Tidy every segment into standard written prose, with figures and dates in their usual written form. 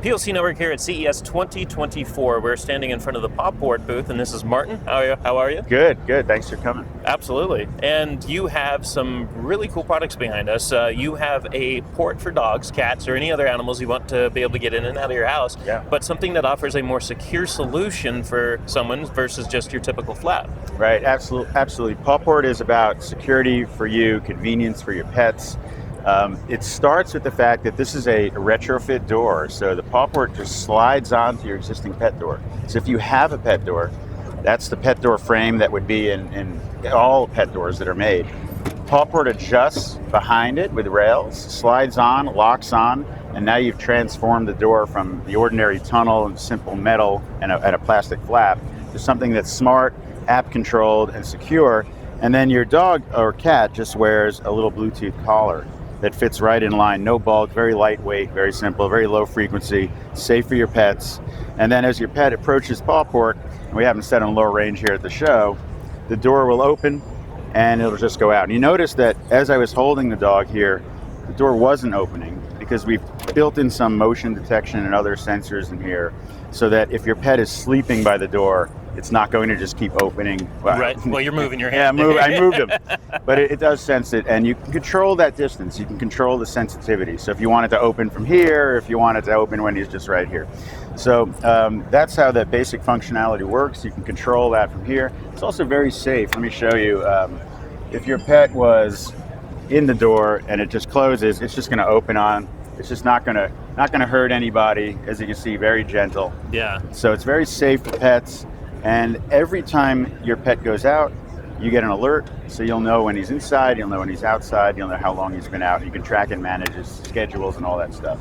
PLC Network here at CES 2024. We're standing in front of the Pawport booth, and this is Martin. How are you? Good. Thanks for coming. Absolutely. And you have some really cool products behind us. You have a port for dogs, cats, or any other animals you want to be able to get in and out of your house, but something that offers a more secure solution for someone versus just your typical flap. Right, absolutely. Pawport is about security for you, convenience for your pets. It starts with the fact that this is a retrofit door, so the Pawport just slides onto your existing pet door. So if you have a pet door, that's the pet door frame that would be in all pet doors that are made. Pawport adjusts behind it with rails, slides on, locks on, and now you've transformed the door from the ordinary tunnel and simple metal and a plastic flap to something that's smart, app controlled, and secure. And then your dog or cat just wears a little Bluetooth collar that fits right in line, no bulk, very lightweight, very simple, very low frequency, safe for your pets. And then as your pet approaches Pawport, and we have them set on low range here at the show, the door will open and it'll just go out. And you notice that as I was holding the dog here, the door wasn't opening because we've built in some motion detection and other sensors in here so that if your pet is sleeping by the door, it's not going to just keep opening. Right. Well, you're moving your hand. Yeah, I moved him. But it does sense it, and you can control that distance. You can control the sensitivity. So if you want it to open from here, if you want it to open when he's just right here. So that's how the basic functionality works. You can control that from here. It's also very safe. Let me show you. If your pet was in the door and it just closes, it's just going to open on. It's just not going to hurt anybody. As you can see, very gentle. Yeah. So it's very safe for pets. And every time your pet goes out, you get an alert, so you'll know when he's inside, you'll know when he's outside, you'll know how long he's been out. You can track and manage his schedules and all that stuff.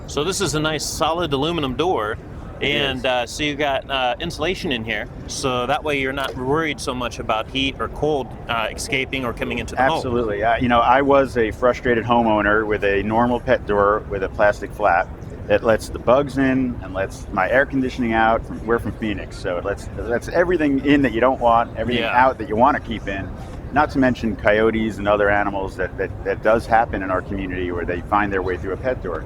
So this is a nice solid aluminum door, and so you got insulation in here, so that way you're not worried so much about heat or cold escaping or coming into the home. Absolutely. I was a frustrated homeowner with a normal pet door with a plastic flap that lets the bugs in and lets my air conditioning out. We're from Phoenix, so it lets everything in that you don't want, everything out that you want to keep in. Not to mention coyotes and other animals that does happen in our community where they find their way through a pet door.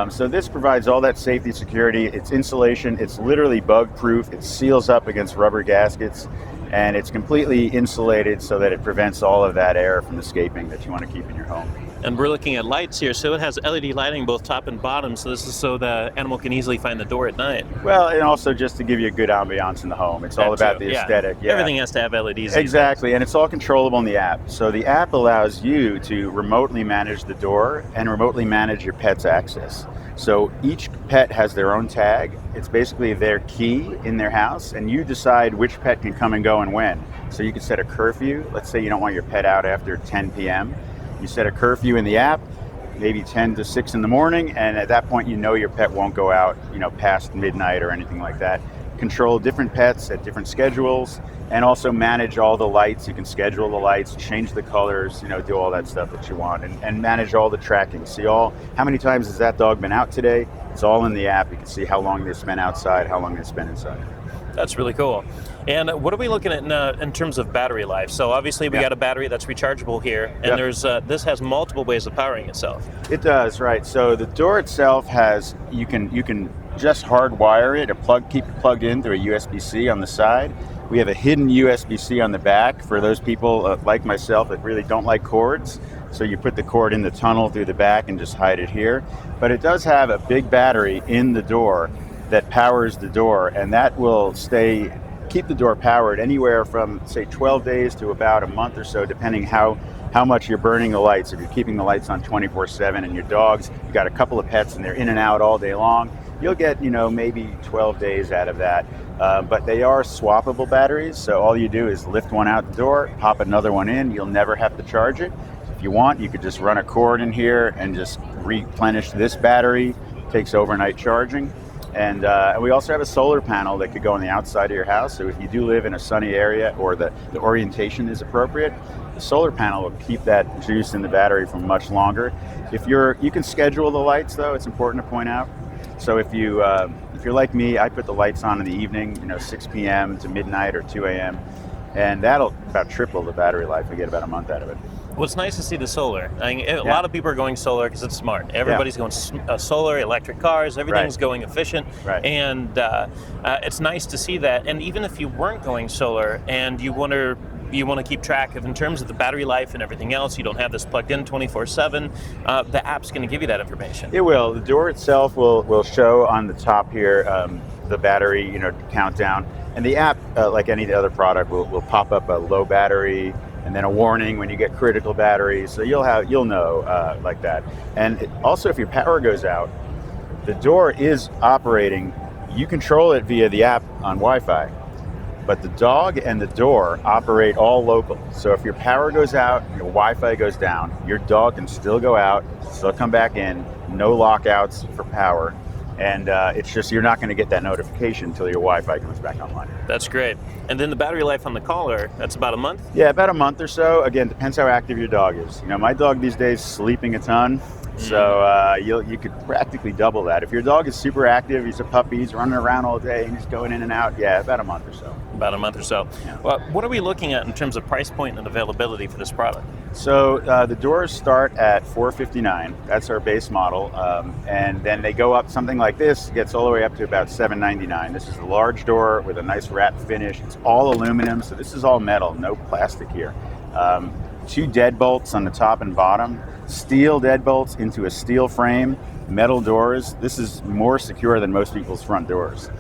So this provides all that safety, security. It's insulation. It's literally bug-proof. It seals up against rubber gaskets, and it's completely insulated so that it prevents all of that air from escaping that you want to keep in your home. And we're looking at lights here, so it has LED lighting both top and bottom, so this is so the animal can easily find the door at night. Well, and also just to give you a good ambiance in the home. It's all about the aesthetic. Yeah. Everything has to have LEDs. Exactly, and it's all controllable in the app. So the app allows you to remotely manage the door and remotely manage your pet's access. So each pet has their own tag. It's basically their key in their house, and you decide which pet can come and go and when. So you can set a curfew. Let's say you don't want your pet out after 10 p.m. You set a curfew in the app, maybe 10 to 6 in the morning, and at that point you know your pet won't go out, past midnight or anything like that. Control different pets at different schedules, and also manage all the lights. You can schedule the lights, change the colors, do all that stuff that you want, and manage all the tracking. See how many times has that dog been out today? It's all in the app. You can see how long they spent outside, how long they spent inside. That's really cool. And what are we looking at in terms of battery life? So obviously we got a battery that's rechargeable here, and there's this has multiple ways of powering itself. It does, right. So the door itself you can just hardwire it, keep it plugged in through a USB-C on the side. We have a hidden USB-C on the back for those people like myself that really don't like cords. So you put the cord in the tunnel through the back and just hide it here. But it does have a big battery in the door that powers the door, and that will keep the door powered anywhere from, say, 12 days to about a month or so, depending how much you're burning the lights. If you're keeping the lights on 24/7 and your dogs, you got a couple of pets and they're in and out all day long, you'll get, maybe 12 days out of that. But they are swappable batteries, so all you do is lift one out the door, pop another one in. You'll never have to charge it. If you want, you could just run a cord in here and just replenish this battery. It takes overnight charging. And we also have a solar panel that could go on the outside of your house. So if you do live in a sunny area or the orientation is appropriate, the solar panel will keep that juice in the battery for much longer. You can schedule the lights, though. It's important to point out. So if you're like me, I put the lights on in the evening, 6 p.m. to midnight or 2 a.m. And that'll about triple the battery life. We get about a month out of it. Well, it's nice to see the solar. I mean, a lot of people are going solar because it's smart. Everybody's going solar, electric cars, everything's going efficient. And it's nice to see that. And even if you weren't going solar and you want to keep track of in terms of the battery life and everything else, you don't have this plugged in 24/7, the app's going to give you that information. It will. The door itself will show on the top here the battery countdown. And the app, like any other product, will pop up a low battery and then a warning when you get critical batteries. So you'll know like that. And also, if your power goes out, the door is operating. You control it via the app on Wi-Fi, but the dog and the door operate all local. So if your power goes out, your Wi-Fi goes down, your dog can still go out, still come back in, no lockouts for power. And it's just, you're not going to get that notification until your Wi-Fi comes back online. That's great. And then the battery life on the collar, that's about a month? Yeah, about a month or so. Again, depends how active your dog is. My dog these days is sleeping a ton. So you could practically double that. If your dog is super active, he's a puppy, he's running around all day and he's going in and out, about a month or so. About a month or so. Yeah. Well, what are we looking at in terms of price point and availability for this product? So the doors start at $459. That's our base model. And then they go up, something like this gets all the way up to about $799. This is a large door with a nice wrap finish. It's all aluminum, so this is all metal, no plastic here. 2 deadbolts on the top and bottom, steel deadbolts into a steel frame, metal doors. This is more secure than most people's front doors.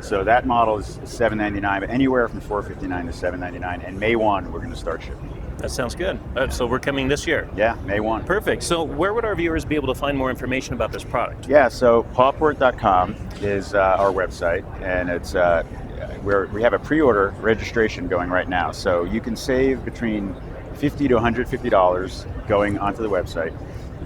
So that model is $799, but anywhere from $459 to $799. And May 1, we're going to start shipping. That sounds good. So we're coming this year. Yeah, May 1. Perfect. So where would our viewers be able to find more information about this product? Yeah, so pawport.com is our website, and it's we have a pre-order registration going right now. So you can save between $50 to $150 going onto the website.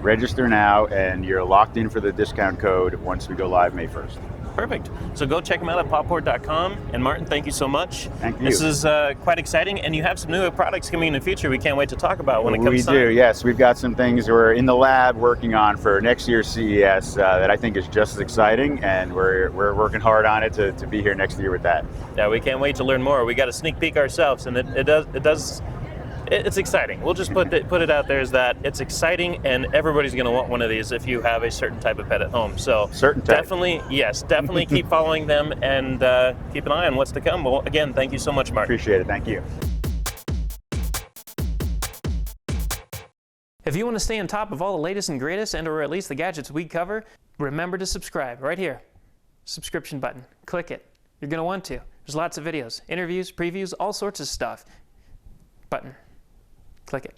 Register now, and you're locked in for the discount code once we go live May 1st. Perfect. So go check them out at pawport.com. And Martin, thank you so much. Thank you. This is quite exciting, and you have some new products coming in the future we can't wait to talk about when it comes time. We do, yes. We've got some things we're in the lab working on for next year's CES that I think is just as exciting, and we're working hard on it to be here next year with that. Yeah, we can't wait to learn more. We got a sneak peek ourselves, and it's exciting. We'll just put it out there as that it's exciting, and everybody's going to want one of these if you have a certain type of pet at home. So definitely keep following them and keep an eye on what's to come. Well, again, thank you so much, Mark. Appreciate it. Thank you. If you want to stay on top of all the latest and greatest, or at least the gadgets we cover, remember to subscribe right here. Subscription button. Click it. You're going to want to. There's lots of videos, interviews, previews, all sorts of stuff. Button. Click it.